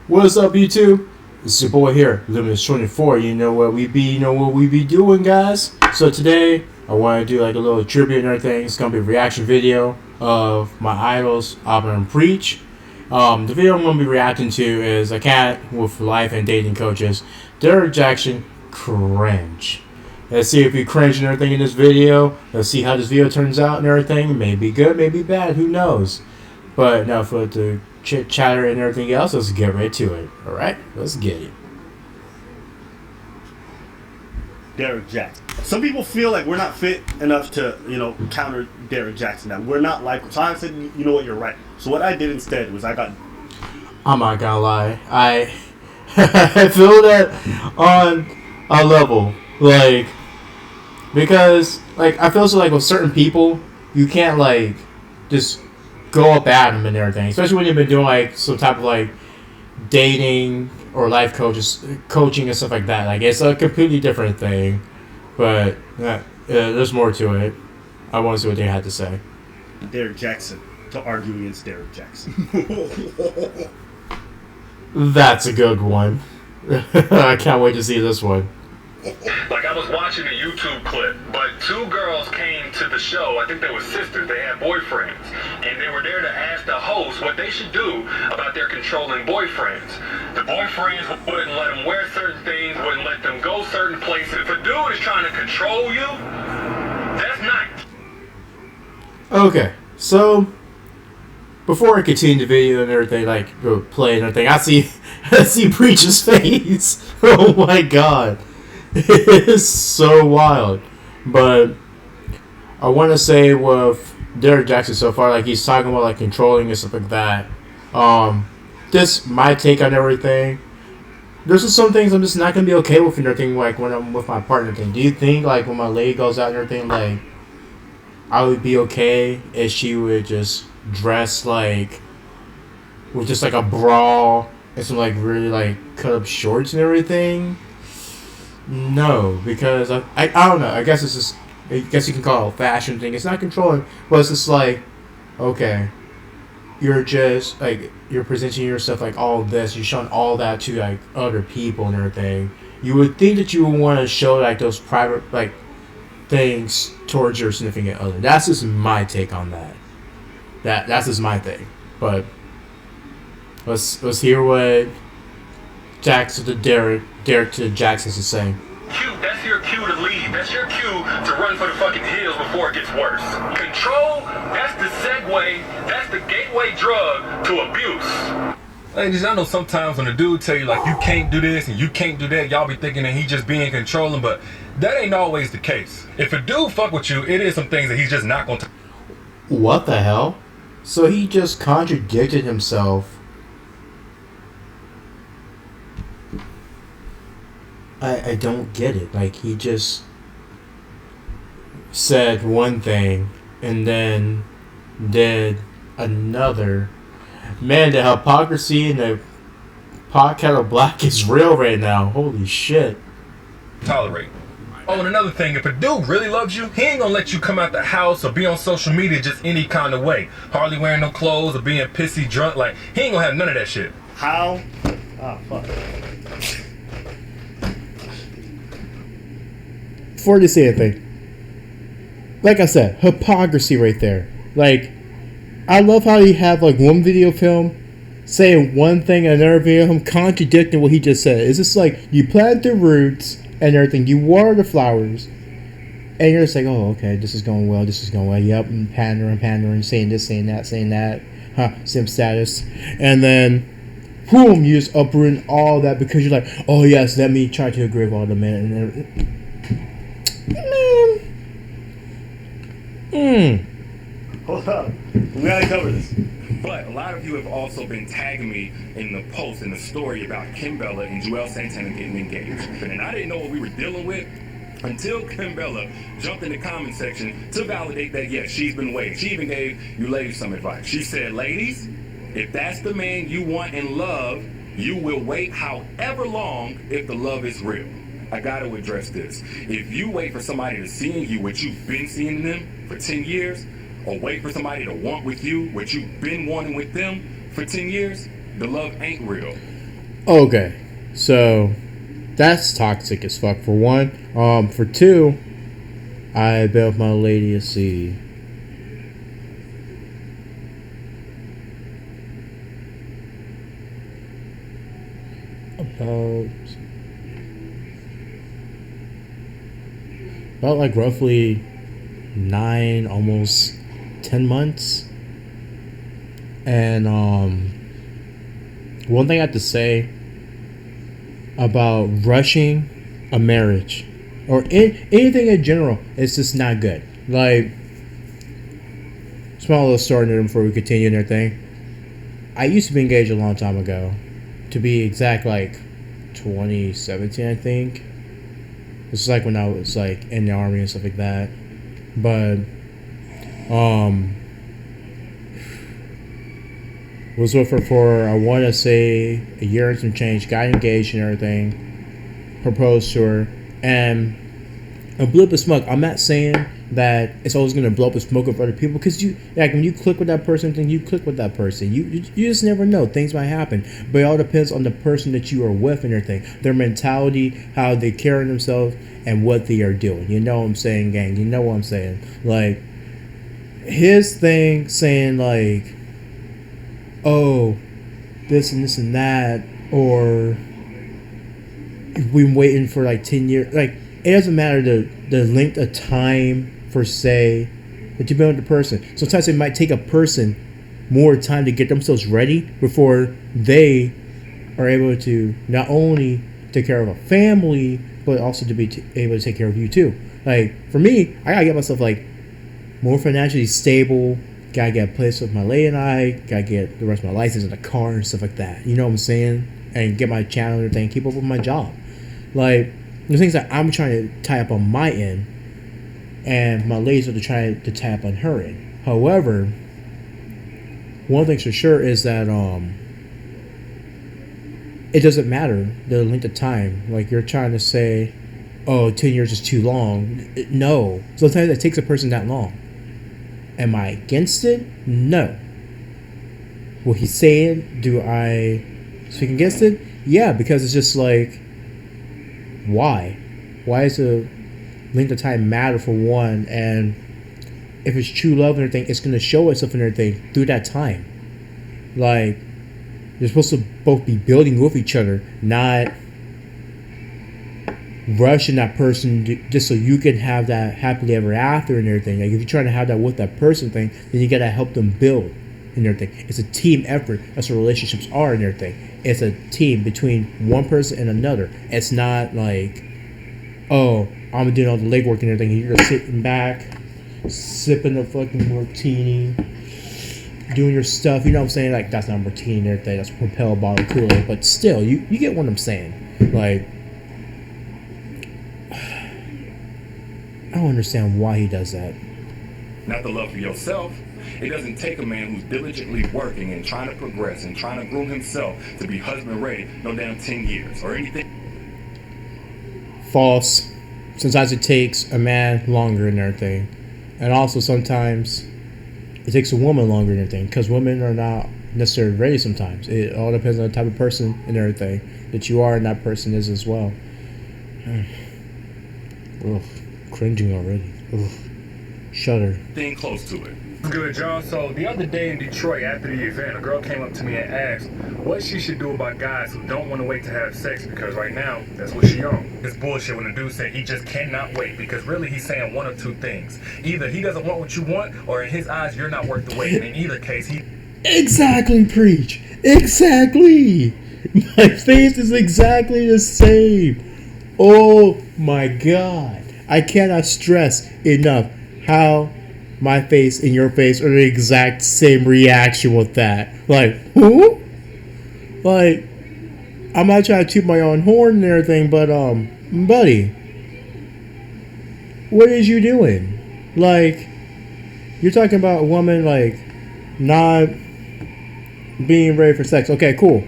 What's up, YouTube? It's your boy here, Limitless24. You know what we be, doing, guys. So today, I want to do like a little tribute and everything. It's gonna be a reaction video of my idols, Album and Preach. The video I'm gonna be reacting to is a cat with life and dating coaches, Derrick Jaxn CRINGE. Let's see if we cringe and everything in this video. Let's see how this video turns out and everything. Maybe good, maybe bad. Who knows? But now for the chit chatter and everything else, let's get right to it. Alright, let's get it. Derrick Jaxn. Some people feel like we're not fit enough to, counter Derrick Jaxn. That we're not like. So I said, you know what, you're right. So what I did instead was I'm not gonna lie, I feel that on a level, because I feel so with certain people, you can't just go up at them and everything, especially when you've been doing some type of dating or life coaching and stuff like that. It's a completely different thing, but there's more to it. I want to see what they had to say. Derrick Jaxn to argue against Derrick Jaxn. That's a good one. I can't wait to see this one. I was watching a YouTube clip, but two girls came to the show. I think they were sisters. They had boyfriends. And they were there to ask the host what they should do about their controlling boyfriends. The boyfriends wouldn't let them wear certain things, wouldn't let them go certain places. If a dude is trying to control you, that's not. Okay, so before I continue the video and everything, play and everything, I see Preach's face. Oh my god. It is so wild. But I want to say with Derrick Jaxn so far, he's talking about controlling and stuff like that. This my take on everything. There's just some things I'm just not gonna be okay with and everything. When I'm with my partner, thing. Do you think when my lady goes out and everything, I would be okay if she would just dress with just a bra and some really cut up shorts and everything? No, because I don't know. I guess it's just, I guess you can call it a fashion thing. It's not controlling, but it's just okay, you're just you're presenting yourself all this. You're showing all that to other people and everything. You would think that you would want to show those private things towards your significant other. That's just my take on that. That's just my thing. But let's hear what Jaxn to Derrick to Jaxn is saying. Cue, that's your cue to leave. That's your cue to run for the fucking hills before it gets worse. Control, that's the segue, that's the gateway drug to abuse. Ladies, I know sometimes when a dude tell you you can't do this and you can't do that, y'all be thinking that he just being controlling, but that ain't always the case. If a dude fuck with you, it is some things that he's just not gonna. What the hell? So he just contradicted himself. I don't get it. He just said one thing and then did another. Man, the hypocrisy and the pot kettle black is real right now. Holy shit. Tolerate. Oh, and another thing, if a dude really loves you, he ain't gonna let you come out the house or be on social media just any kind of way. Hardly wearing no clothes or being pissy drunk. He ain't gonna have none of that shit. How? Ah, fuck. Before you say anything, like I said, hypocrisy right there. I love how you have one video film saying one thing and another video him contradicting what he just said. It's just you plant the roots and everything, you water the flowers, and you're just oh, okay, this is going well, yep, and pandering, saying this, saying that, sim status, and then boom, you just uproot all that because you're oh yes, let me try to agree with all the men and everything. Hold up. We gotta cover this. But a lot of you have also been tagging me in the post, in the story about Kim Bella and Joel Santana getting engaged. And I didn't know what we were dealing with until Kim Bella jumped in the comment section to validate that, yes, she's been waiting. She even gave you ladies some advice. She said, ladies, if that's the man you want and love, you will wait however long if the love is real. I gotta address this. If you wait for somebody to see in you what you've been seeing in them for 10 years, or wait for somebody to want with you what you've been wanting with them for 10 years, the love ain't real. Okay, so that's toxic as fuck for one. For two, I been with my lady. Let's see. About like roughly 9, almost 10 months. And one thing I have to say about rushing a marriage or anything in general, it's just not good. Like, small little story before we continue and everything. I used to be engaged a long time ago, to be exact, like 2017, I think. This is like when I was like in the army and stuff like that. But was with her for, I want to say, a year and some change. Got engaged and everything. Proposed to her. And a blip of smoke. I'm not saying that it's always going to blow up a smoke with other people. Because you, like, when you click with that person, then you click with that person. You just never know. Things might happen. But it all depends on the person that you are with and everything. Their mentality, how they carry themselves, and what they are doing. You know what I'm saying, gang? You know what I'm saying? Like, his thing saying, like, oh, this and this and that, or we've been waiting for like 10 years. Like, it doesn't matter the length of time, per se, that you've been with the person. Sometimes it might take a person more time to get themselves ready before they are able to not only take care of a family, but also to be able to take care of you too. Like, for me, I gotta get myself like more financially stable. Gotta get a place with my lady and I. Gotta get the rest of my license in the car and stuff like that. You know what I'm saying? And get my channel and everything. Keep up with my job. Like, the things that I'm trying to tie up on my end, and my ladies are trying to tie up on her end. However, one thing for sure is that it doesn't matter the length of time. Like, you're trying to say, oh, 10 years is too long. No. Sometimes it takes a person that long. Am I against it? No. What he's saying, do I speak against it? Yeah, because it's just like, why? Why does the length of time matter for one? And if it's true love and everything, it's going to show itself and everything through that time. Like, you're supposed to both be building with each other, not rushing that person just so you can have that happily ever after and everything. Like, if you're trying to have that with that person thing, then you gotta help them build and everything. It's a team effort. That's what relationships are and everything. It's a team between one person and another. It's not like, oh, I'm doing all the legwork and everything, and you're just sitting back, sipping a fucking martini, doing your stuff. You know what I'm saying? Like, that's not a martini and everything. That's a Propel bottle of Kool-Aid. But still, you get what I'm saying. Like, I don't understand why he does that. Not the love for yourself. It doesn't take a man who's diligently working and trying to progress and trying to groom himself to be husband ready no damn 10 years or anything. False. Sometimes it takes a man longer and everything. And also sometimes it takes a woman longer and everything, because women are not necessarily ready sometimes. It all depends on the type of person and everything that you are and that person is as well. Ugh. Cringing already. Ugh. Shudder. Thing close to it. Good, John. So the other day in Detroit, after the event, a girl came up to me and asked what she should do about guys who don't want to wait to have sex, because right now, that's what she on. It's bullshit when the dude said he just cannot wait, because really he's saying one of two things. Either he doesn't want what you want, or in his eyes, you're not worth the wait. And in either case, he... Exactly, preach. Exactly. My face is exactly the same. Oh my God. I cannot stress enough how my face and your face are the exact same reaction with that. Like, who? Like, I'm not trying to toot my own horn and everything, but, buddy, what is you doing? Like, you're talking about a woman, like, not being ready for sex. Okay, cool.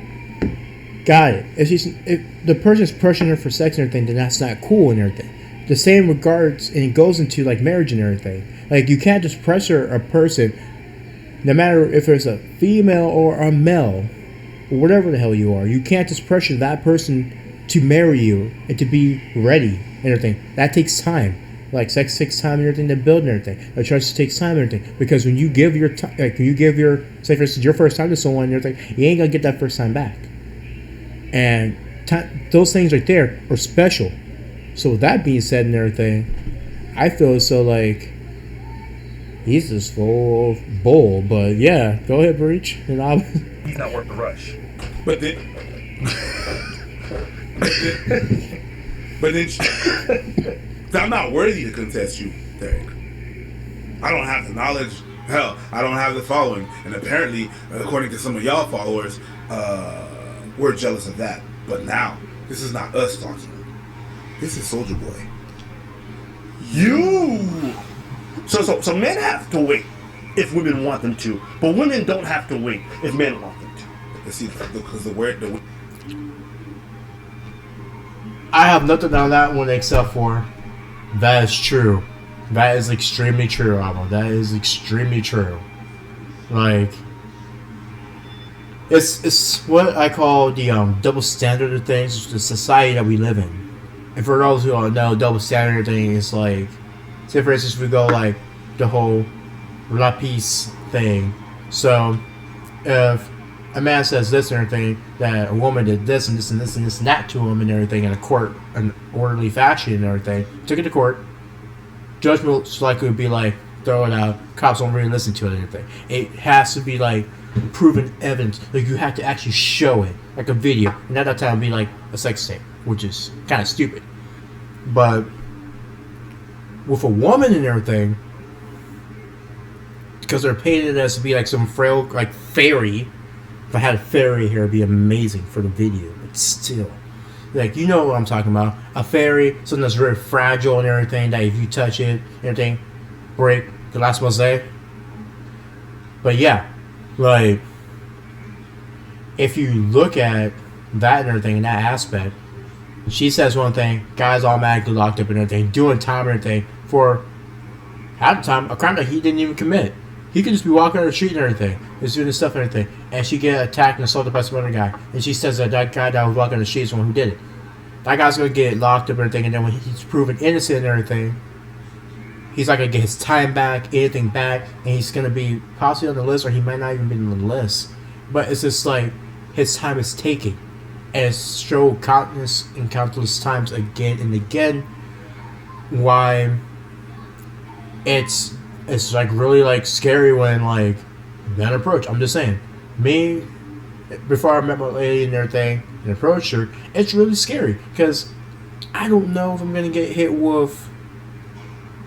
Got it. If the person's pushing her for sex and everything, then that's not cool and everything. The same regards, and it goes into like marriage and everything. Like, you can't just pressure a person, no matter if it's a female or a male, or whatever the hell you are. You can't just pressure that person to marry you and to be ready and everything. That takes time. Like sex takes time and everything to build and everything. A trust takes time and everything. Because when you give your time, like when you give your, say for instance, your first time to someone and everything, you ain't gonna get that first time back. And those things right there are special. So with that being said and everything, I feel so like he's just full of bull. But yeah, go ahead, Breach. And I'll He's not worth the rush. But then, but then, I'm not worthy to contest you, Derrick. I don't have the knowledge. Hell, I don't have the following. And apparently, according to some of y'all followers, we're jealous of that. But now, this is not us talking. This is Soulja Boy. You. So men have to wait if women want them to, but women don't have to wait if men want them to. See, because the word. I have nothing on that one except for that is true. That is extremely true, Amo. That is extremely true. Like, it's what I call the double standard of things, the society that we live in. And for those who don't know, double standard thing is like, say for instance, we go like the whole La Peace thing. So, if a man says this and everything, that a woman did this and this and this and this and that to him and everything in a court, an orderly fashion and everything, took it to court, judgment most likely would be like, throw it out, cops won't really listen to it or anything. It has to be like proven evidence, like you have to actually show it, like a video, and at that time it would be like a sex tape, which is kind of stupid. But with a woman and everything, because they're painted as to be like some frail, like fairy. If I had a fairy here, it'd be amazing for the video, but still, like, you know what I'm talking about. A fairy, something that's very fragile and everything, that if you touch it, everything, break, the last mosaic. But yeah, like, if you look at that and everything in that aspect, she says one thing, guy's automatically locked up and everything, doing time and everything for, half the time, a crime that he didn't even commit. He could just be walking on the street and everything, just doing this stuff and everything, and she get attacked and assaulted by some other guy, and she says that that guy that was walking on the street is the one who did it. That guy's gonna get locked up and everything, and then when he's proven innocent and everything, he's not gonna get his time back, anything back, and he's gonna be possibly on the list, or he might not even be on the list. But it's just like his time is taken, and it's shown countless and countless times again and again why it's like really like scary when like men approach. I'm just saying, me, before I met my lady and everything and approached her, it's really scary because I don't know if I'm gonna get hit with,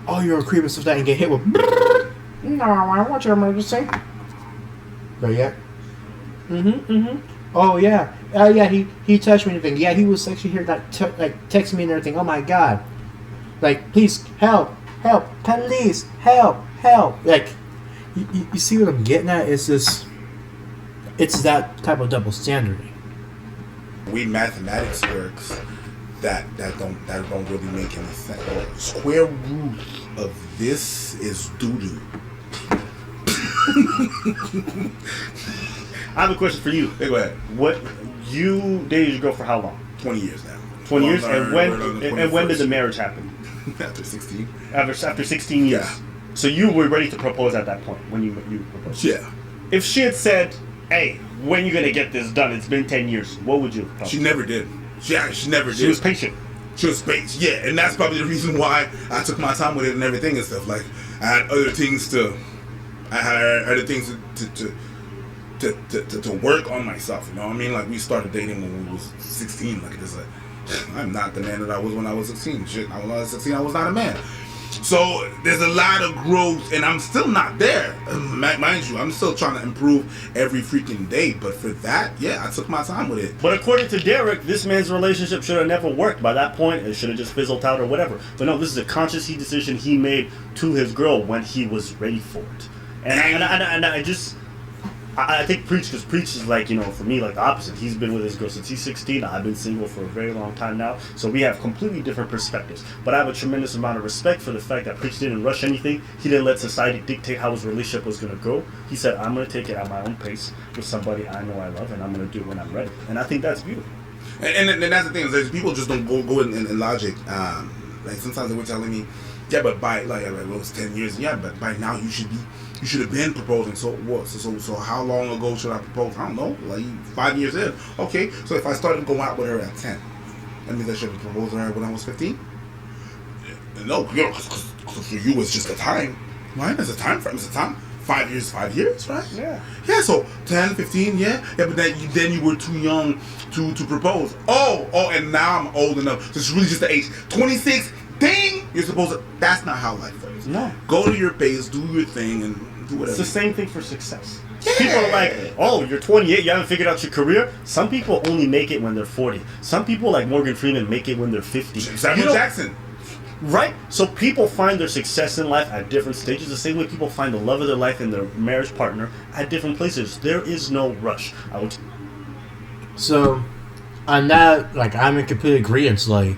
oh, you're a creep and stuff like that, and get hit with, no, I want your emergency. But yeah, oh yeah, yeah, he touched me and everything. Yeah, he was actually here like texting me and everything. Oh my god, like, please help, police, help. Like, you see what I'm getting at? It's this, it's that type of double standard. We mathematics works that don't really make any sense. Square root of this is doo-doo. I have a question for you. Hey, go ahead. What, you dated your girl for how long? 20 years now. 20 years? And when did the marriage happen? After 16. After 16 years. Yeah. So you were ready to propose at that point when you proposed? Yeah. If she had said, hey, when you gonna get this done? It's been 10 years. What would you have told? She never did. She never did. She was patient. She was patient. Yeah, and that's probably the reason why I took my time with it and everything and stuff. Like, I had other things to work on myself. You know what I mean? Like, we started dating when we was 16. Like, it's like, I'm not the man that I was when I was 16. Shit, when I was 16, I was not a man. So there's a lot of growth, and I'm still not there. Mind you, I'm still trying to improve every freaking day. But for that, yeah, I took my time with it. But according to Derrick, this man's relationship should have never worked. By that point, it should have just fizzled out or whatever. But no, this is a conscious decision he made to his girl when he was ready for it. And I just, I think Preach, because Preach is like, for me, like the opposite. He's been with his girl since he's 16. I've been single for a very long time now. So we have completely different perspectives. But I have a tremendous amount of respect for the fact that Preach didn't rush anything. He didn't let society dictate how his relationship was going to go. He said, I'm going to take it at my own pace with somebody I know I love, and I'm going to do it when I'm ready. And I think that's beautiful. And that's the thing, is people just don't go in logic. Like sometimes they were telling me, yeah, but by like it was 10 years, yeah, but by now you should have been proposing. So what? So how long ago should I propose? I don't know, like 5 years in. Okay, so if I started going out with her at 10, that means I should have proposed to her when I was 15. No, because for you it's just a time. Right? It's a time frame. It's a time. 5 years, right? Yeah. Yeah, so 10, 15, yeah, but then you were too young to propose. Oh, and now I'm old enough. So it's really just the age. 26, ding! You're supposed to. That's not how life works. No. Go to your pace, do your thing, and do whatever. It's the same thing for success. Yeah. People are like, oh, you're 28, you haven't figured out your career. Some people only make it when they're 40. Some people, like Morgan Freeman, make it when they're 50. Samuel Jackson. Right? So people find their success in life at different stages, the same way people find the love of their life and their marriage partner at different places. There is no rush. So, on that, like, I'm in complete agreement. Like,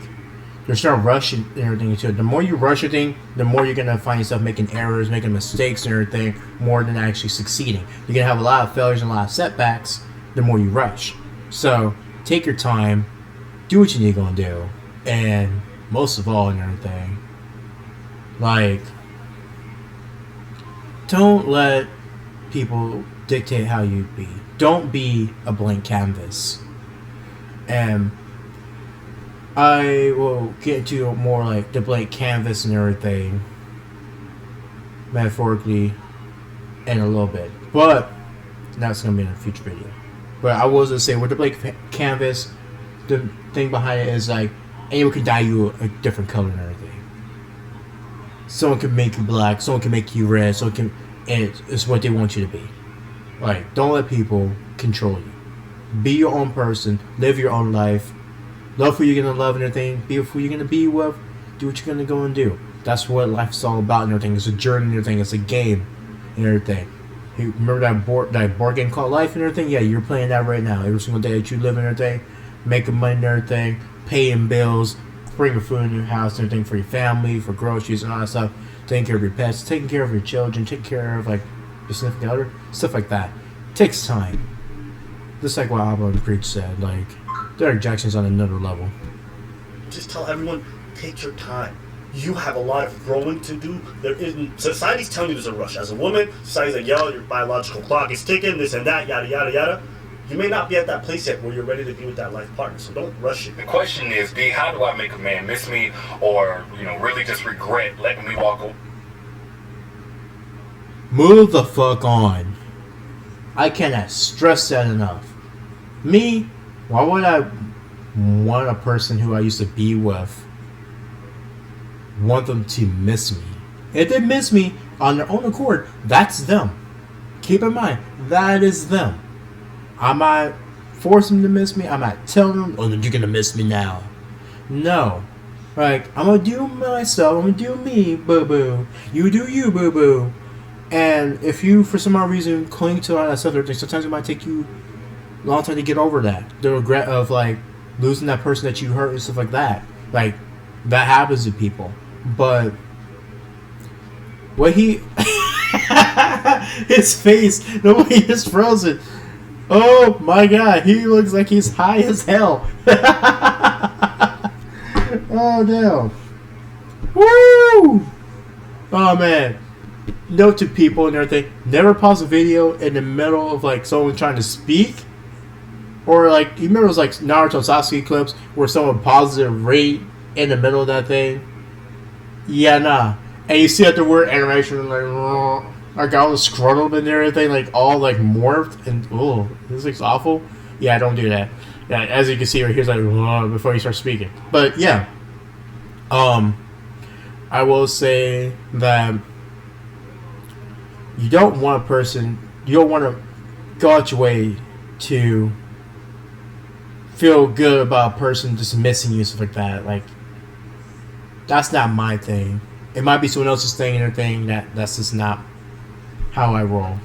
there's no rush and everything into it. The more you rush a thing, the more you're going to find yourself making errors, making mistakes and everything, more than actually succeeding. You're going to have a lot of failures and a lot of setbacks the more you rush. So, take your time, do what you need to do, and most of all and everything, like, don't let people dictate how you be. Don't be a blank canvas. And I will get into more like the blank canvas and everything, metaphorically, in a little bit. But that's going to be in a future video. But I was going to say, with the blank canvas, the thing behind it is like, anyone can dye you a different color and everything. Someone can make you black, someone can make you red, and it's what they want you to be. Like, don't let people control you. Be your own person, live your own life, love who you're gonna love and everything, be who you're gonna be with, do what you're gonna go and do. That's what life's all about and everything. It's a journey and everything, it's a game and everything. You remember that board game called life and everything? Yeah, you're playing that right now. Every single day that you live and everything, making money and everything, paying bills, bringing food in your house, and everything for your family, for groceries and all that stuff, taking care of your pets, taking care of your children, taking care of like your significant other, stuff like that. It takes time. Just like what Abba and Preach said, like Derrick Jaxn's on another level. Just tell everyone, take your time. You have a lot of growing to do. There isn't. Society's telling you there's a rush. As a woman, society's like, yo, your biological clock is ticking, this and that, yada yada yada. You may not be at that place yet where you're ready to be with that life partner, so don't rush it. The question is, D, how do I make a man miss me or, really just regret letting me walk away? Move the fuck on. I cannot stress that enough. Me, why would I want a person who I used to be with, want them to miss me? If they miss me on their own accord, that's them. Keep in mind, that is them. I'm not forcing them to miss me. I'm not telling them, oh, you're going to miss me now. No. Like, I'm going to do myself. I'm going to do me, boo-boo. You do you, boo-boo. And if you, for some odd reason, cling to all that stuff, sometimes it might take you a long time to get over that. The regret of, like, losing that person that you hurt and stuff like that. Like, that happens to people. But what he... his face, the way he's frozen... Oh my god, he looks like he's high as hell. Oh no. Woo! Oh man. Note to people and everything, never pause a video in the middle of like someone trying to speak. Or like, you remember those like Naruto Sasuke clips where someone pauses their rate in the middle of that thing? Yeah, nah. And you see that the word animation like all the scrotum and everything, like all like morphed, and oh, this looks awful. Yeah, don't do that. Yeah, as you can see right here, it's like before you start speaking. But yeah, I will say that you don't want to go out your way to feel good about a person just missing you, stuff like that. Like, that's not my thing. It might be someone else's thing and everything. That's just not how I roll.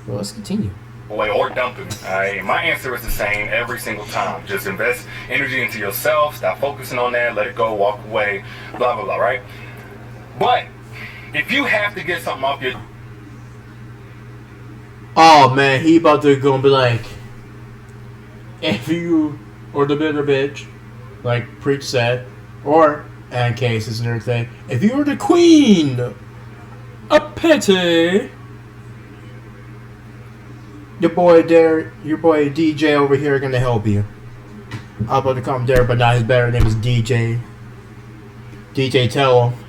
Well, let's continue. away or dump him. My answer is the same every single time. Just invest energy into yourself, stop focusing on that, let it go, walk away, blah, blah, blah, right? But if you have to get something off your... Oh man, he about to go and be like, if you, or the bitter bitch, like Preach said, or, and cases and everything, if you were the queen, a pity. Your boy DJ over here gonna help you. I'm about to call him Derrick, but not his better name is DJ. DJ, tell him.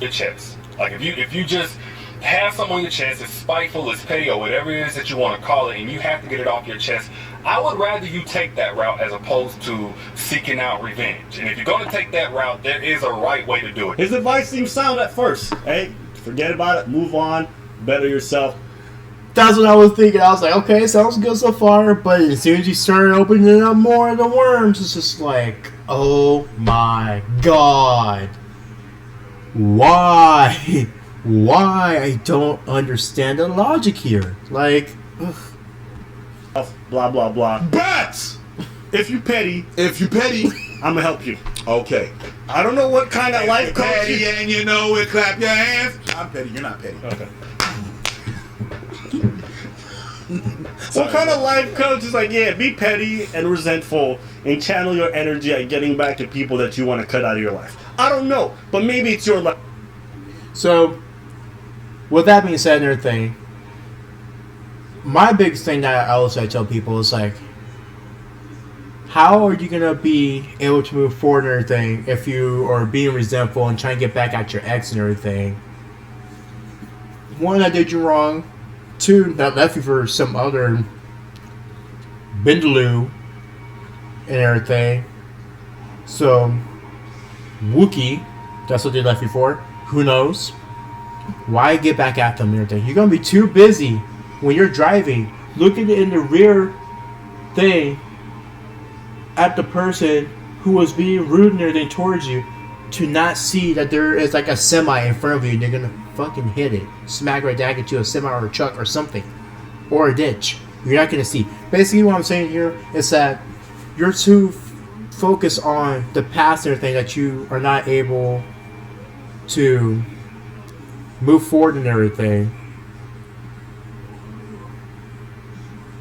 Your chest. Like if you just have something on your chest, it's spiteful, it's petty, or whatever it is that you want to call it, and you have to get it off your chest, I would rather you take that route as opposed to seeking out revenge. And if you're going to take that route, there is a right way to do it. His advice seems sound at first. Hey, forget about it, move on, better yourself. That's what I was thinking. I was like, okay, sounds good so far, but as soon as you started opening up more of the worms, it's just like, oh my god. Why? Why? I don't understand the logic here. Like, ugh. Blah, blah, blah. But If you petty, I'm gonna help you. Okay. I don't know what kind of life coach Petty you... and you know it, clap your hands. I'm petty, you're not petty. Okay. What kind of life coach is like, yeah, be petty and resentful and channel your energy at getting back to people that you want to cut out of your life? I don't know, but maybe it's your life. So, with that being said and everything, my biggest thing that I also tell people is like, how are you going to be able to move forward and everything if you are being resentful and trying to get back at your ex and everything? One, that did you wrong. Two, that left you for some other bindaloo and everything. So, Wookie, that's what they left you for. Who knows? Why get back at them and everything? You're going to be too busy when you're driving, looking in the rear thing at the person who was being rude and everything towards you to not see that there is like a semi in front of you and they're going to fucking hit it. Smack right back into a semi or a truck or something. Or a ditch. You're not going to see. Basically what I'm saying here is that you're too focused on the past and everything that you are not able to move forward and everything.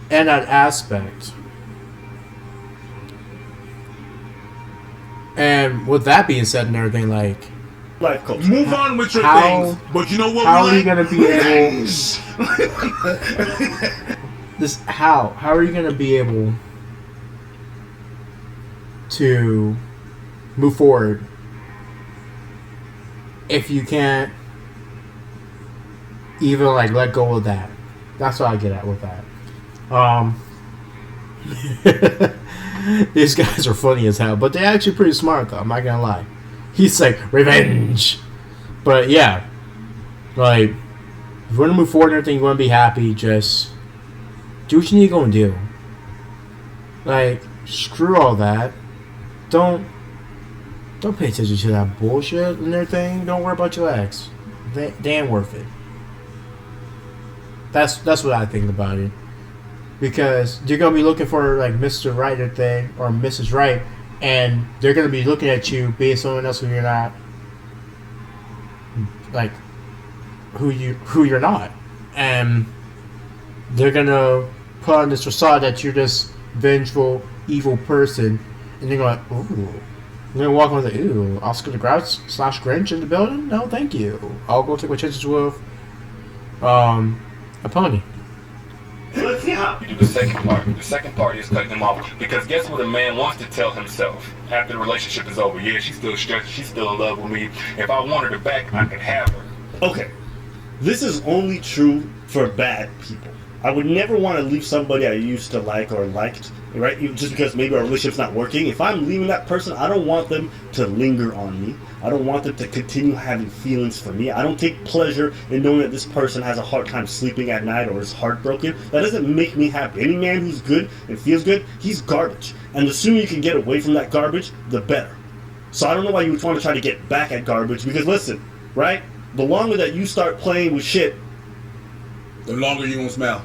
And that aspect. And with that being said and everything, like, Life coach. Move on with your How- things. But you know what? how we are you like? gonna be able how are you gonna be able to move forward if you can't even like let go of that? That's what I get at with that. These guys are funny as hell, but they're actually pretty smart though, I'm not gonna lie. He's like, revenge. But yeah, like, if you want to move forward and everything, you want to be happy, just do what you need to go and do. Like, screw all that. Don't pay attention to that bullshit and everything. Don't worry about your ex. They ain't worth it. That's what I think about it. Because you're gonna be looking for like Mr. Right or thing or Mrs. Right, and they're gonna be looking at you being someone else who you're not, like who you're not, and they're gonna put on this facade that you're this vengeful, evil person, and they're going, ooh. You're gonna walk on the Oscar the Grouch / Grinch in the building? No, thank you. I'll go take my chances with a pony. Let's see how. You do the second part. The second part is cutting them off. Because guess what a man wants to tell himself after the relationship is over? Yeah, she's still stressed. She's still in love with me. If I want her back, I can have her. Okay, this is only true for bad people. I would never want to leave somebody I used to like or liked, right? Just because maybe our relationship's not working. If I'm leaving that person, I don't want them to linger on me. I don't want them to continue having feelings for me. I don't take pleasure in knowing that this person has a hard time sleeping at night or is heartbroken. That doesn't make me happy. Any man who's good and feels good, he's garbage. And the sooner you can get away from that garbage, the better. So I don't know why you would want to try to get back at garbage, because listen, right? The longer that you start playing with shit, The longer you gonna smell.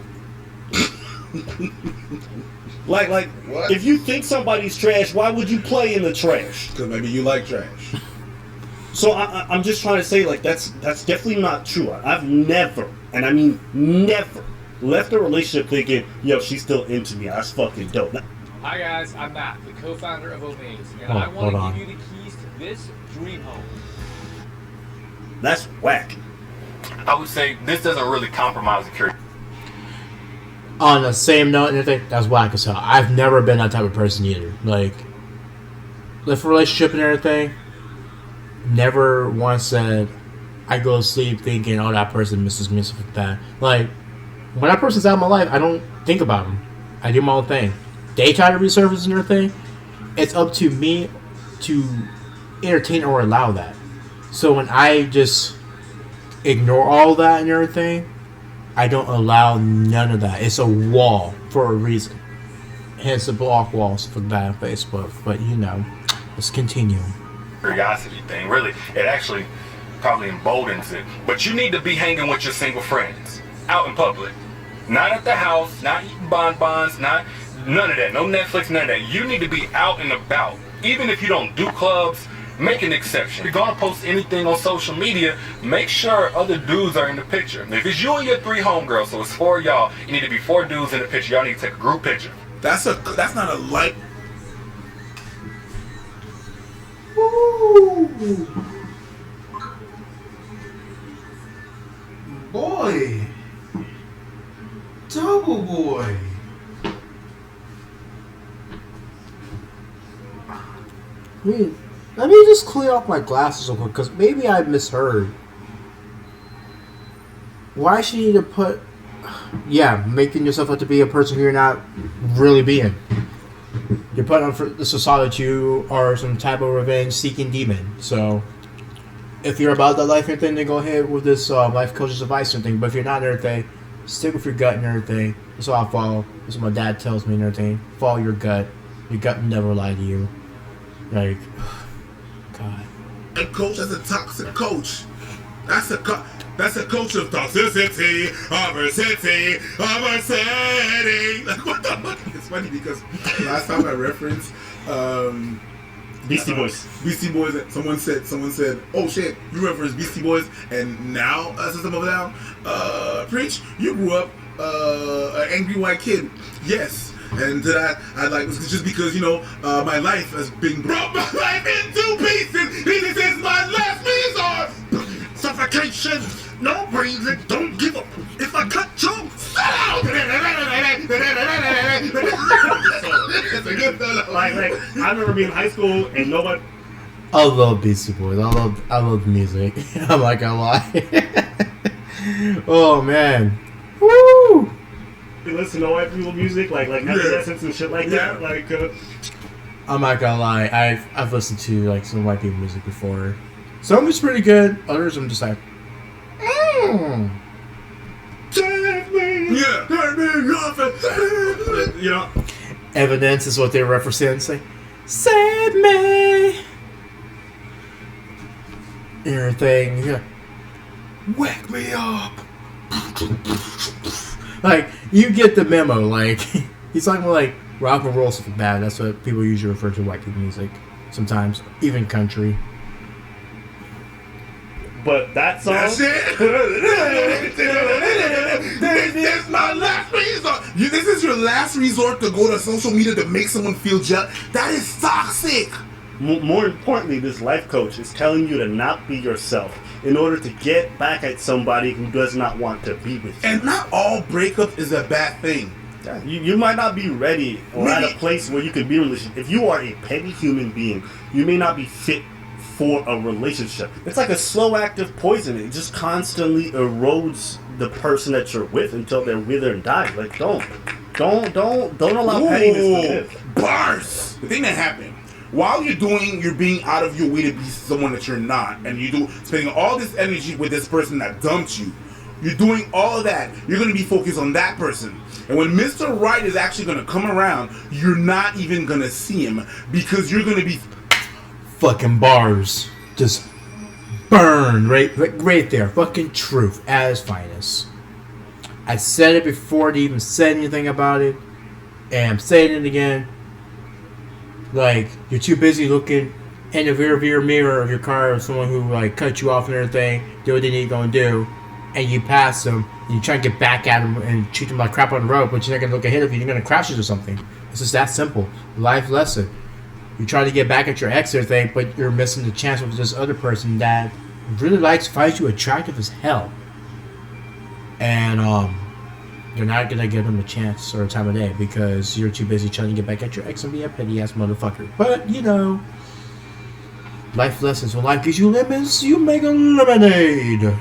Like, What? if you think somebody's trash, why would you play in the trash? Because maybe you like trash. So I'm just trying to say, like, that's definitely not true. I've never, and I mean never, left a relationship thinking, yo, she's still into me. That's fucking dope. Hi guys, I'm Matt, the co-founder of Omaze, and Oh, I hold want on. to give you the keys to this dream home. That's whack. I would say this doesn't really compromise the curiosity. On the same note and everything, that's whack as hell. I've never been that type of person either. Like, with a relationship and everything, never once said I go to sleep thinking, oh, that person misses me, stuff like that. Like, when that person's out of my life, I don't think about them. I do my own thing. They try to resurface and everything. It's up to me to entertain or allow that. So when I just ignore all that and everything, I don't allow none of that. It's a wall for a reason. Hence the block walls for that on Facebook. But you know, let's continue. Curiosity thing, really, it actually probably emboldens it. But you need to be hanging with your single friends out in public, not at the house, not eating bonbons, not none of that, no Netflix, none of that. You need to be out and about. Even if you don't do clubs, make an exception. If you're gonna post anything on social media, make sure other dudes are in the picture. If it's you and your 3 homegirls, so it's 4 of y'all, you need to be 4 dudes in the picture. Y'all need to take a group picture. That's not a like. Ooh. Boy. Double boy. Let me just clear off my glasses real quick, because maybe I misheard. Why should you need to put... Yeah, making yourself out to be a person who you're not really being. You're putting on for the society that you are some type of revenge-seeking demon. So, if you're about that life and everything, then go ahead with this life coach's advice and everything. But if you're not and everything, stick with your gut and everything. That's what I follow. That's what my dad tells me and everything. Follow your gut. Your gut will never lie to you. Like, God. A coach that's a toxic coach. That's a coach of toxicity, diversity. Like, what the fuck? It's funny because last time I referenced Beastie Boys. Beastie Boys. Someone said, "Oh shit, you referenced Beastie Boys," and now System of a Down. Preach, you grew up an angry white kid. Yes. And to that, I like just because my life has been broke my life into pieces. This is my last resort. Suffocation, no breathing, don't give up. If I cut you, it's a good fellow. Like I remember being in high school and nobody. I love Beastie Boys. I love music. I'm not gonna lie. Oh man. Woo! Listen to white people music, like Evanescence and shit like that. Like, I'm not gonna lie. I've listened to like some white people music before. Some of it's pretty good. Others I'm just like, save me, Evidence is what they represent. Say, save me. Everything. Yeah. Wake me up. Like, you get the memo. Like, he's talking about like rock and roll stuff like that. That's what people usually refer to white people music. Sometimes even country. But that song. That's it. This is my last resort. This is your last resort to go to social media to make someone feel jealous. That is toxic. More importantly, this life coach is telling you to not be yourself in order to get back at somebody who does not want to be with you. And not all breakup is a bad thing. Yeah, you might not be ready or at a place where you can be in a relationship. If you are a petty human being, you may not be fit for a relationship. It's like a slow active poison. It just constantly erodes the person that you're with until they're wither and die. Like don't allow pettiness to live. Bars. The thing that happened while you're being out of your way to be someone that you're not, and spending all this energy with this person that dumped you. You're doing all of that. You're going to be focused on that person. And when Mr. Right is actually going to come around, you're not even going to see him because you're going to be Fucking bars. Just burn right there. Fucking truth at its finest. I said it before they even said anything about it, and I'm saying it again. Like, you're too busy looking in the rear mirror of your car of someone who, like, cut you off and everything, do what they need to go and do, and you pass them, and you try to get back at them and treat them like crap on the road, but you're not going to look ahead of you, you're going to crash into something. It's just that simple. Life lesson. You try to get back at your ex or thing, but you're missing the chance with this other person that really finds you attractive as hell. And, you're not going to give them a chance or a time of day because you're too busy trying to get back at your ex and be a petty-ass motherfucker. But, you know, life lessons. When life gives you lemons, you make a lemonade.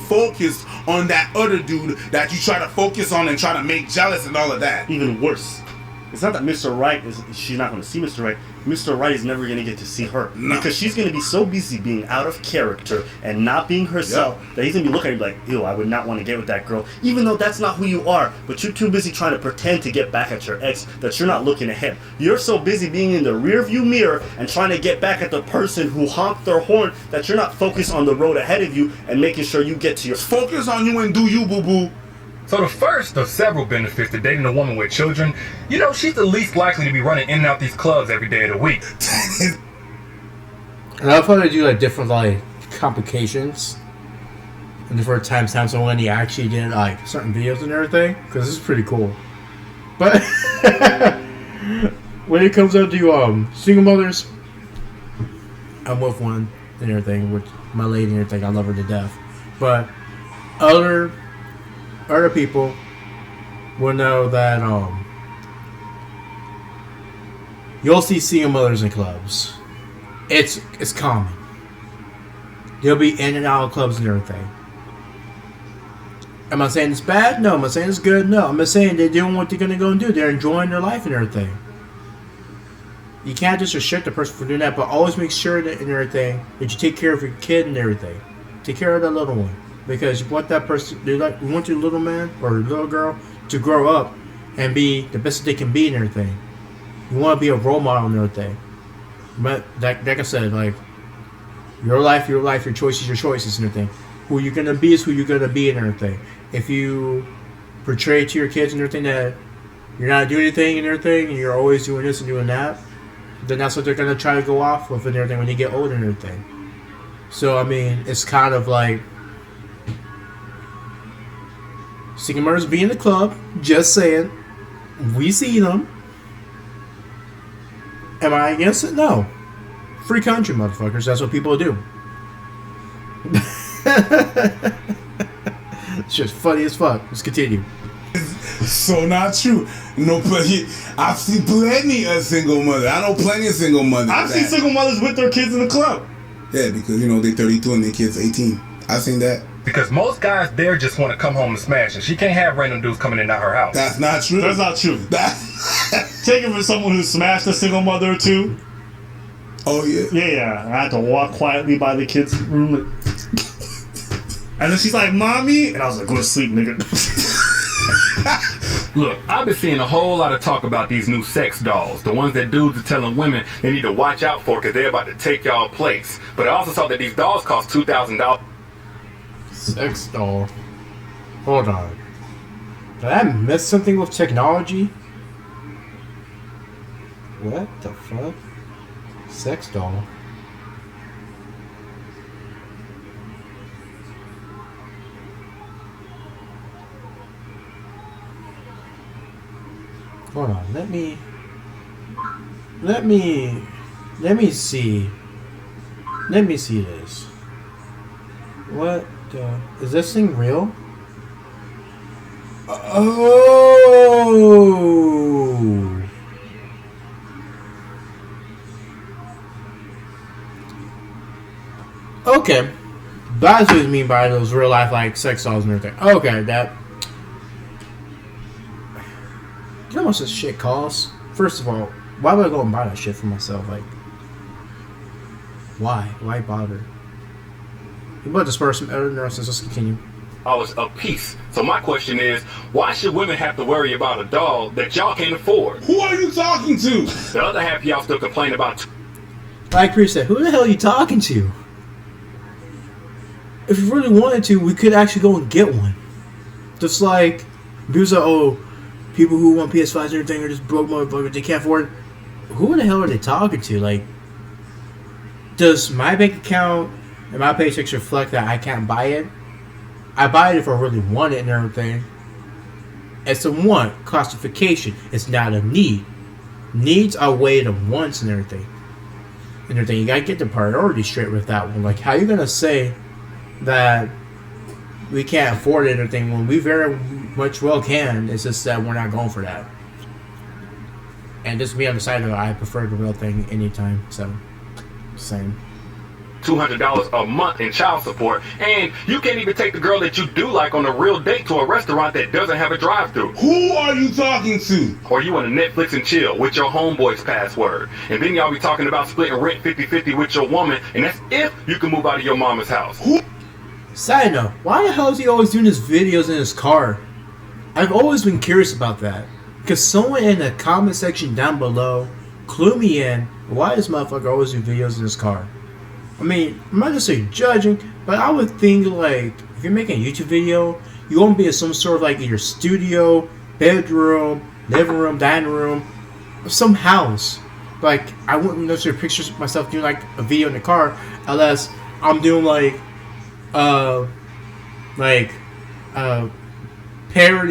Focus on that other dude that you try to focus on and try to make jealous and all of that. Even worse. It's not that Mr. Right she's not going to see Mr. Right. Mr. Right is never going to get to see her. No. Because she's going to be so busy being out of character and not being herself that he's going to be looking at her like, ew, I would not want to get with that girl. Even though that's not who you are. But you're too busy trying to pretend to get back at your ex that you're not looking ahead. You're so busy being in the rearview mirror and trying to get back at the person who honked their horn that you're not focused on the road ahead of you and making sure you get to your... Focus on you and do you, boo-boo. So the first of several benefits to dating a woman with children, you know, she's the least likely to be running in and out these clubs every day of the week. And I thought they do like different like complications and different times when he actually did like certain videos and everything, because this is pretty cool. But when it comes up to single mothers, I'm with one and everything, with my lady and everything. I love her to death. But other people will know that you'll see single mothers in clubs. It's common. They'll be in and out of clubs and everything. Am I saying it's bad? No. Am I saying it's good? No. I'm just saying they're doing what they're going to go and do. They're enjoying their life and everything. You can't just restrict the person from doing that, but always make sure that and everything that you take care of your kid and everything. Take care of that little one. Because you want that person, you want your little man or little girl to grow up and be the best that they can be and everything. You want to be a role model and everything. But like I said, like your life, your choices and everything. Who you're gonna be is who you're gonna be and everything. If you portray to your kids and everything that you're not doing anything and everything, and you're always doing this and doing that, then that's what they're gonna try to go off with and everything when you get older and everything. So I mean, it's kind of like. Single mothers be in the club, just saying. We see them. Am I against it? No. Free country, motherfuckers. That's what people do. It's just funny as fuck. Let's continue. So not true. No, but I've seen plenty of single mothers. I know plenty of single mothers. I've seen single mothers with their kids in the club. Yeah, because, they're 32 and their kid's 18. I've seen that. Because most guys there just want to come home and smash, and she can't have random dudes coming in out her house. That's not true. That's not true. Take it from someone who smashed a single mother or two. Oh, yeah. Yeah. I had to walk quietly by the kids' room. And then she's like, Mommy? And I was like, go to sleep, nigga. Look, I've been seeing a whole lot of talk about these new sex dolls. The ones that dudes are telling women they need to watch out for because they're about to take y'all place. But I also saw that these dolls cost $2,000. Sex doll. Hold on. Did I miss something with technology? What the fuck? Sex doll. Hold on. Let me see. Let me see this. What? Is this thing real? Oh! Okay. That's what you mean by those real life like sex dolls and everything. Okay, that. You know how much this shit costs? First of all, why would I go and buy that shit for myself? Like, why? Why bother? You want to disperse some other nurses. Let's continue. A piece. So my question is, why should women have to worry about a doll that y'all can't afford? Who are you talking to? The other half of y'all still complain about. Like Chris said, who the hell are you talking to? If you really wanted to, we could actually go and get one. Just like people say, oh, people who want PS5s and everything are just broke motherfuckers. They can't afford it. Who the hell are they talking to? Like, does my bank account and my paychecks reflect that I can't buy it? I buy it if I really want it and everything. It's a want, classification. It's not a need. Needs are weighed on wants and everything. You gotta get the priority straight with that one. Like, how you gonna say that we can't afford it and everything when we very much well can? It's just that we're not going for that. And just me on the side of it, I prefer the real thing anytime. So, same. $200 a month in child support, and you can't even take the girl that you do like on a real date to a restaurant that doesn't have a drive-thru. Who are you talking to? Or you want to Netflix and chill with your homeboy's password. And then y'all be talking about splitting rent 50-50 with your woman, and that's if you can move out of your mama's house. Side note, why the hell is he always doing his videos in his car? I've always been curious about that. Because someone in the comment section down below clue me in, why does motherfucker always do videos in his car? I mean, I'm not just saying judging, but I would think, like, if you're making a YouTube video, you want to be in some sort of, like, either studio, bedroom, living room, dining room, or some house. Like, I wouldn't necessarily picture myself doing, like, a video in the car, unless I'm doing, parody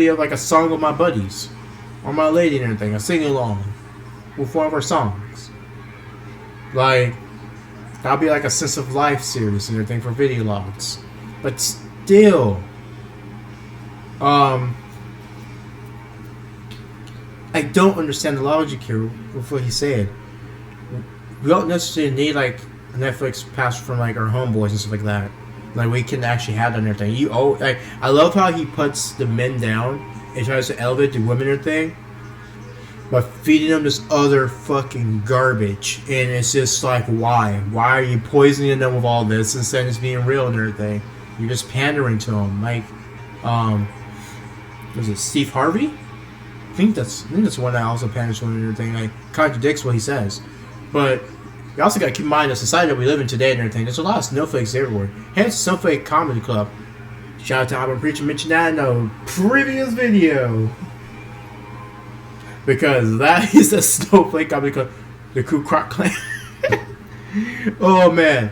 of, like, a song of my buddies, or my lady and everything, a sing-along with one of our songs. Like, that'll be like a Sense of Life series and everything for video logs. But still, I don't understand the logic here with what he said. We don't necessarily need like a Netflix password from like our homeboys and stuff like that. Like we can actually have that and everything. I love how he puts the men down and tries to elevate the women and everything, but feeding them this other fucking garbage. And it's just like, why? Why are you poisoning them with all this instead of just being real and everything? You're just pandering to them. Like, was it Steve Harvey? I think that's one that also panders to him and everything. Like, contradicts what he says. But you also got to keep in mind the society that we live in today and everything. There's a lot of snowflakes everywhere. Hence, Snowflake Comedy Club. Shout out to Albert Preacher, mentioned that in a previous video. Because that is a Snowflake Comedy Club. The Ku Klux Klan. Oh man.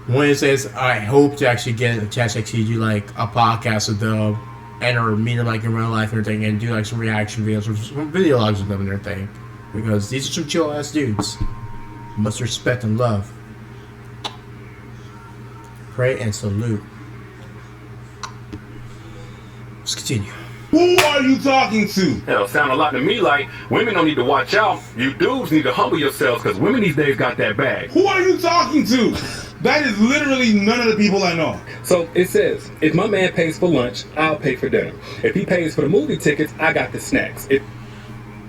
When it says, I hope to actually get a chance to actually do like a podcast with them and or meet them like in real life and everything and do like some reaction videos or some video logs with them and everything. Because these are some chill ass dudes. Must respect and love. Pray and salute. Let's continue. Who are you talking to? Hell, sound a lot to me like women don't need to watch out. You dudes need to humble yourselves because women these days got that bag. Who are you talking to? That is literally none of the people I know. So it says, if my man pays for lunch, I'll pay for dinner. If he pays for the movie tickets, I got the snacks.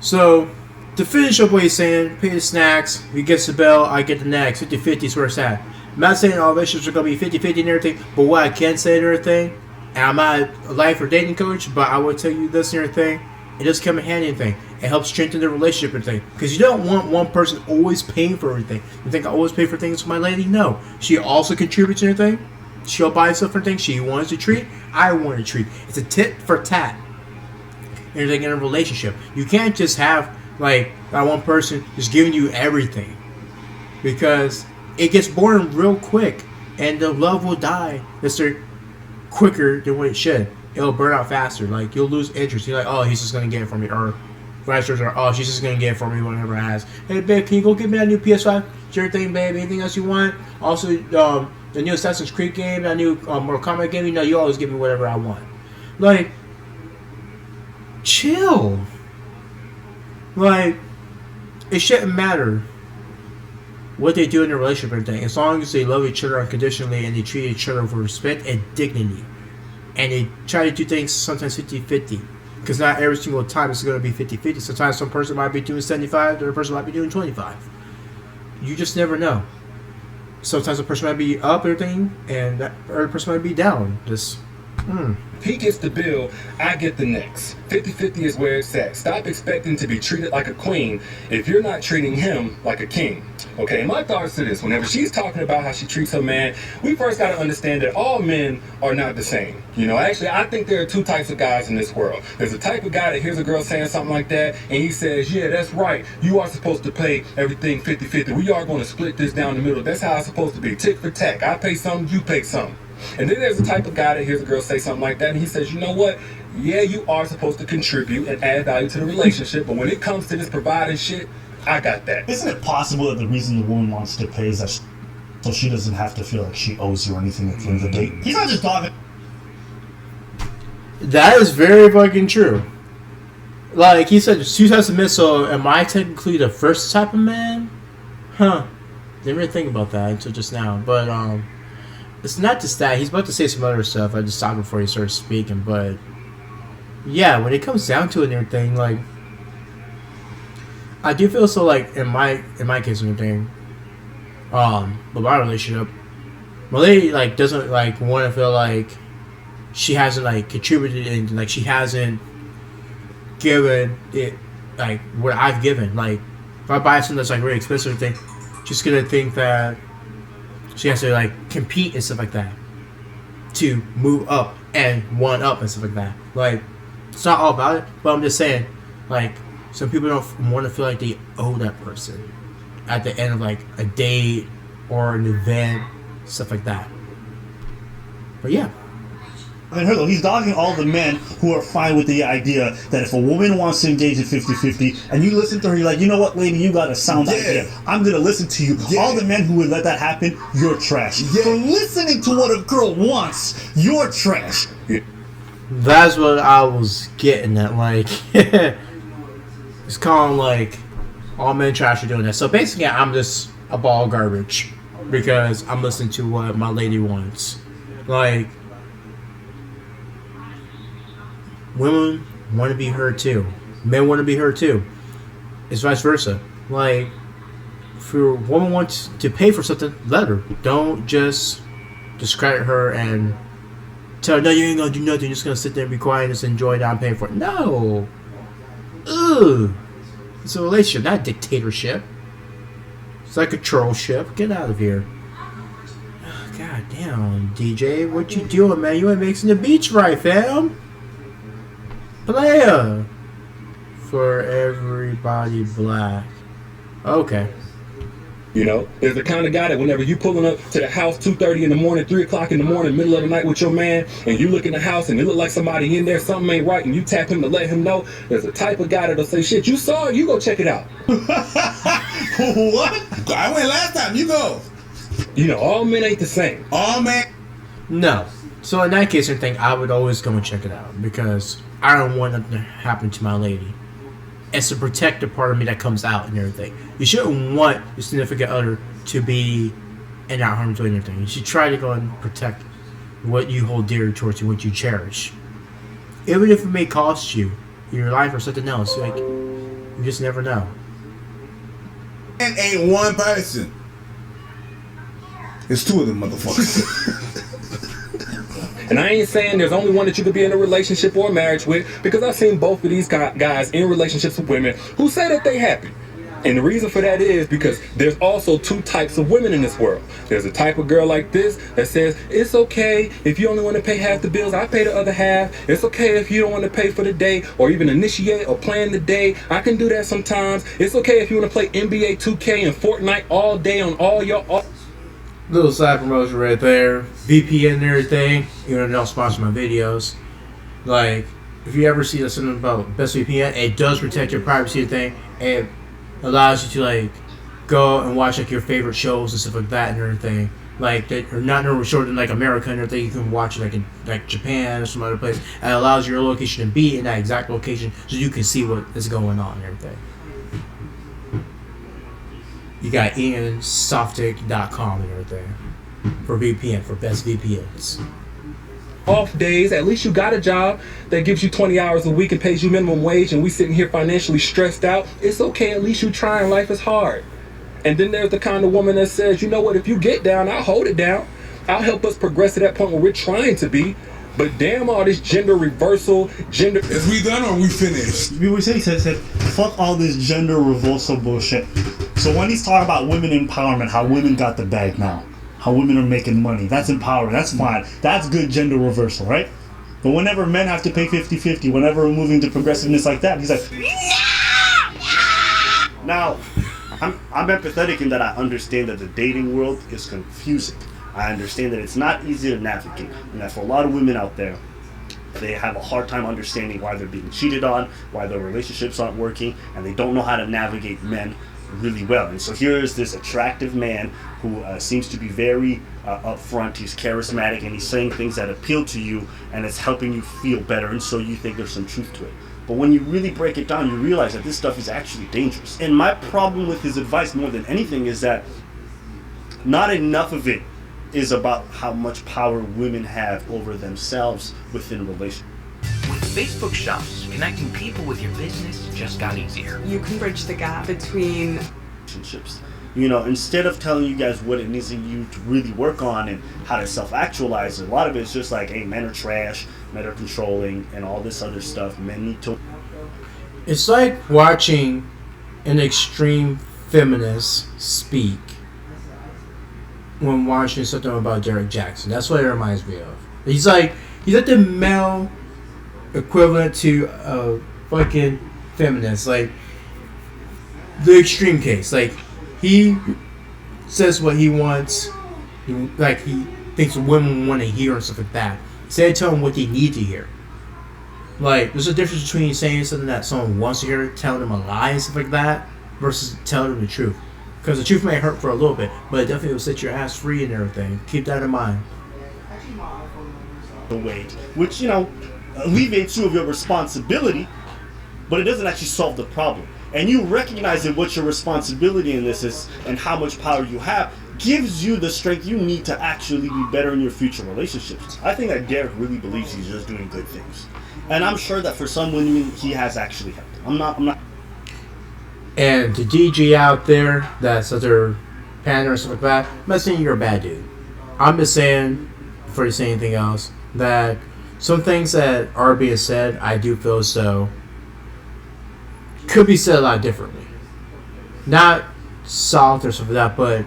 So, to finish up what he's saying, pay the snacks, he gets the bell, I get the next. 50-50 is where it's at. I'm not saying all relationships are going to be 50-50 and everything, but what I can say and everything, and I'm not a life or dating coach, but I will tell you this and everything, it does come in handy and everything. It helps strengthen the relationship and everything. Because you don't want one person always paying for everything. You think I always pay for things for my lady? No. She also contributes to everything. She'll buy stuff for things. She wants a treat. I want a treat. It's a tit for tat. Everything in a relationship. You can't just have like that one person just giving you everything. Because it gets boring real quick. And the love will die. Quicker than what it should. It'll burn out faster. Like, you'll lose interest. You're like, oh, he's just going to get it for me. Or vice versa. Oh, she's just going to get it for me whenever it has. Hey, babe, can you go get me that new PS5? Sure thing, babe. Anything else you want? Also, the new Assassin's Creed game, that new Mortal Kombat game. You know, you always give me whatever I want. Like, chill. Like, it shouldn't matter what they do in a relationship or anything, as long as they love each other unconditionally and they treat each other with respect and dignity. And they try to do things sometimes 50-50. Because not every single time it's going to be 50-50. Sometimes some person might be doing 75, the other person might be doing 25. You just never know. Sometimes a person might be up everything, and that other person might be down. Just If he gets the bill, I get the next. 50-50 is where it's at. Stop expecting to be treated like a queen if you're not treating him like a king. Okay, my thoughts to this, whenever she's talking about how she treats her man, we first got to understand that all men are not the same. You know, actually, I think there are two types of guys in this world. There's a type of guy that hears a girl saying something like that, and he says, yeah, that's right. You are supposed to pay everything 50-50. We are going to split this down the middle. That's how it's supposed to be. Tick for tack. I pay something, you pay something. And then there's the type of guy that hears a girl say something like that, and he says, you know what? Yeah, you are supposed to contribute and add value to the relationship, but when it comes to this providing shit, I got that. Isn't it possible that the reason the woman wants to pay is that so she doesn't have to feel like she owes you anything at the end of the day? He's not just talking. That is very fucking true. Like he said, two types of men. So am I technically the first type of man? Huh. Didn't really think about that until just now. But it's not just that. He's about to say some other stuff. I just stopped before he started speaking. But yeah, when it comes down to it and everything, like I do feel so like in my case and everything, with my relationship, my lady like doesn't like want to feel like she hasn't like contributed and like she hasn't given it like what I've given. Like if I buy something that's like really expensive thing, she's gonna think that she has to like compete and stuff like that to move up and one up and stuff like that. Like it's not all about it, but I'm just saying, like some people don't want to feel like they owe that person at the end of like a date or an event, stuff like that. But yeah. I mean, he's dogging all the men who are fine with the idea that if a woman wants to engage in 50-50 and you listen to her, you're like, you know what, lady, you got a sound idea. I'm going to listen to you. Yeah. All the men who would let that happen, you're trash. Yeah. For listening to what a girl wants, you're trash. Yeah. That's what I was getting at. Like, it's calling like all men trash are doing that. So basically, I'm just a ball of garbage because I'm listening to what my lady wants. Like, women want to be heard too. Men want to be heard too. It's vice versa. Like, if a woman wants to pay for something, let her. Don't just discredit her and tell her, no, you ain't gonna do nothing. You're just gonna sit there and be quiet and just enjoy that I'm paying for it. No. Ugh. It's a relationship, not a dictatorship. It's like a trollship. Get out of here. God damn, DJ. What you doing, man? You ain't mixing the beats right, fam. Player. For everybody black. Okay. You know, there's the kind of guy that whenever you pulling up to the house 2:30 in the morning, 3 o'clock in the morning, middle of the night with your man, and you look in the house and it look like somebody in there, something ain't right, and you tap him to let him know, there's a type of guy that'll say, shit, you saw it, you go check it out. What? I went last time, you go. You know, all men ain't the same. All men. No. So in that case, I think I would always go and check it out because I don't want nothing to happen to my lady. It's a protective part of me that comes out and everything. You shouldn't want your significant other to be in that harm's way and everything. You should try to go and protect what you hold dear towards you, what you cherish. Even if it may cost you your life or something else. Like, you just never know. And ain't one person. It's two of them motherfuckers. And I ain't saying there's only one that you could be in a relationship or a marriage with, because I've seen both of these guys in relationships with women who say that they happy. And the reason for that is because there's also two types of women in this world. There's a type of girl like this that says, it's okay if you only want to pay half the bills, I pay the other half. It's okay if you don't want to pay for the day or even initiate or plan the day. I can do that sometimes. It's okay if you want to play NBA 2K and Fortnite all day on all your... Little side promotion right there. VPN and everything. You know, don't sponsor my videos. Like, if you ever see something about Best VPN, it does protect your privacy and thing. It allows you to, like, go and watch, like, your favorite shows and stuff like that and everything. Like, that are not no shorter than, like, America and everything. You can watch, like, in, like, Japan or some other place. And it allows your location to be in that exact location so you can see what is going on and everything. You got IanSoftic.com and everything for VPN, for best VPNs. Off days, at least you got a job that gives you 20 hours a week and pays you minimum wage, and we sitting here financially stressed out. It's okay, at least you trying. Life is hard. And then there's the kind of woman that says, you know what, if you get down, I'll hold it down. I'll help us progress to that point where we're trying to be. But damn all this gender reversal, gender... Is we done or we finished? We were saying, said, fuck all this gender reversal bullshit. So when he's talking about women empowerment, how women got the bag now, how women are making money, that's empowering, that's fine. That's good gender reversal, right? But whenever men have to pay 50-50, whenever we're moving to progressiveness like that, he's like, now, I'm empathetic in that I understand that the dating world is confusing. I understand that it's not easy to navigate, and that for a lot of women out there, they have a hard time understanding why they're being cheated on, why their relationships aren't working, and they don't know how to navigate men really well. And so here is this attractive man who seems to be very upfront, he's charismatic, and he's saying things that appeal to you, and it's helping you feel better, and so you think there's some truth to it. But when you really break it down, you realize that this stuff is actually dangerous. And my problem with his advice more than anything is that not enough of it is about how much power women have over themselves within relationships. With Facebook Shops, connecting people with your business just got easier. You can bridge the gap between relationships. You know, instead of telling you guys what it needs in you to really work on and how to self-actualize, a lot of it's just like, hey, men are trash, men are controlling, and all this other stuff. Men need to... It's like watching an extreme feminist speak when watching something about Derrick Jaxn. That's what it reminds me of. He's like the male equivalent to a fucking feminist. Like, the extreme case. Like, he says what he wants. He thinks women want to hear and stuff like that. Instead of telling them what they need to hear. Like, there's a difference between saying something that someone wants to hear, telling them a lie and stuff like that, versus telling them the truth. Because the truth may hurt for a little bit, but it definitely will set your ass free and everything. Keep that in mind. Wait, which, you know, alleviates you of your responsibility, but it doesn't actually solve the problem. And you recognizing what your responsibility in this is and how much power you have gives you the strength you need to actually be better in your future relationships. I think that Derrick really believes he's just doing good things. And I'm sure that for some women, he has actually helped. I'm not. And to DJ out there that's other pander and stuff like that, I'm not saying you're a bad dude. I'm just saying, before you say anything else, that some things that are being said, I do feel so could be said a lot differently. Not soft or stuff like that, but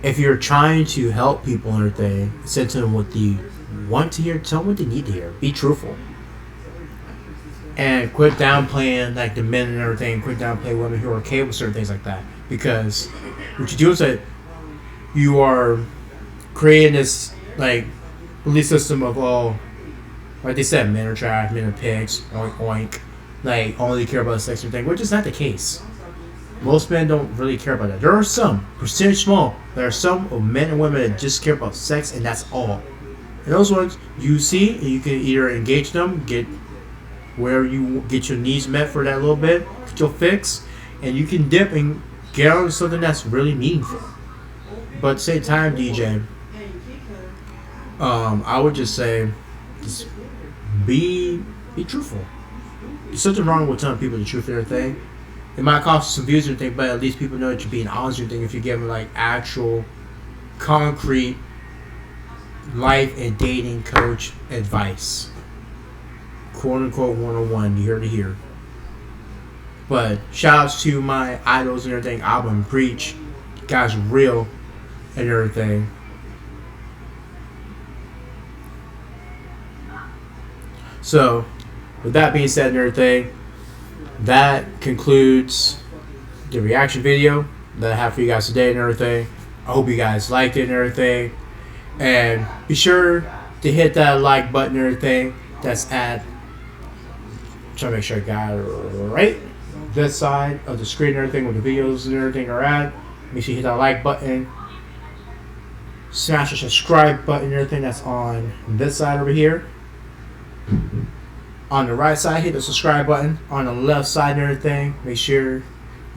if you're trying to help people and everything, say to them what they want to hear, tell them what they need to hear. Be truthful. And quit downplaying like the men and everything. Quit downplaying women who are okay with certain things like that. Because what you do is that you are creating this like belief system of, oh, like they said, men are trash, men are pigs, oink oink. Like, only care about sex and everything, which is not the case. Most men don't really care about that. There are some, percentage small, there are some of men and women that just care about sex and that's all. And those ones you see, and you can either engage them, get where you get your needs met for that little bit, get your fix, and you can dip and get on to something that's really meaningful. But at the same time, DJ, I would just say, just be truthful. There's something wrong with telling people the truth and everything. It might cost some views and everything, but at least people know that you're being honest and everything if you give them like actual, concrete life and dating coach advice. Quote unquote 101, you heard it here. But shout outs to my idols and everything, Album Preach. You guys are real and everything. So, with that being said and everything, that concludes the reaction video that I have for you guys today and everything. I hope you guys liked it and everything. And be sure to hit that like button and everything. That's at, trying to make sure I got it right, this side of the screen and everything where the videos and everything are at. Make sure you hit that like button. Smash the subscribe button and everything that's on this side over here. On the right side, hit the subscribe button. On the left side and everything, make sure you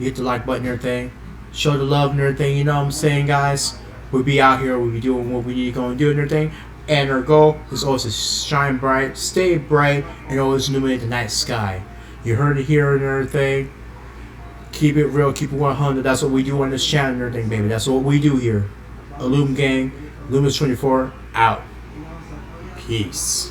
hit the like button and everything. Show the love and everything, you know what I'm saying, guys? We'll be out here, we'll be doing what we need to go and do and everything. And our goal is always to shine bright, stay bright, and always illuminate the night sky. You heard it here and everything. Keep it real, keep it 100. That's what we do on this channel and everything, baby. That's what we do here. Illum Gang, Luminous 24, out. Peace.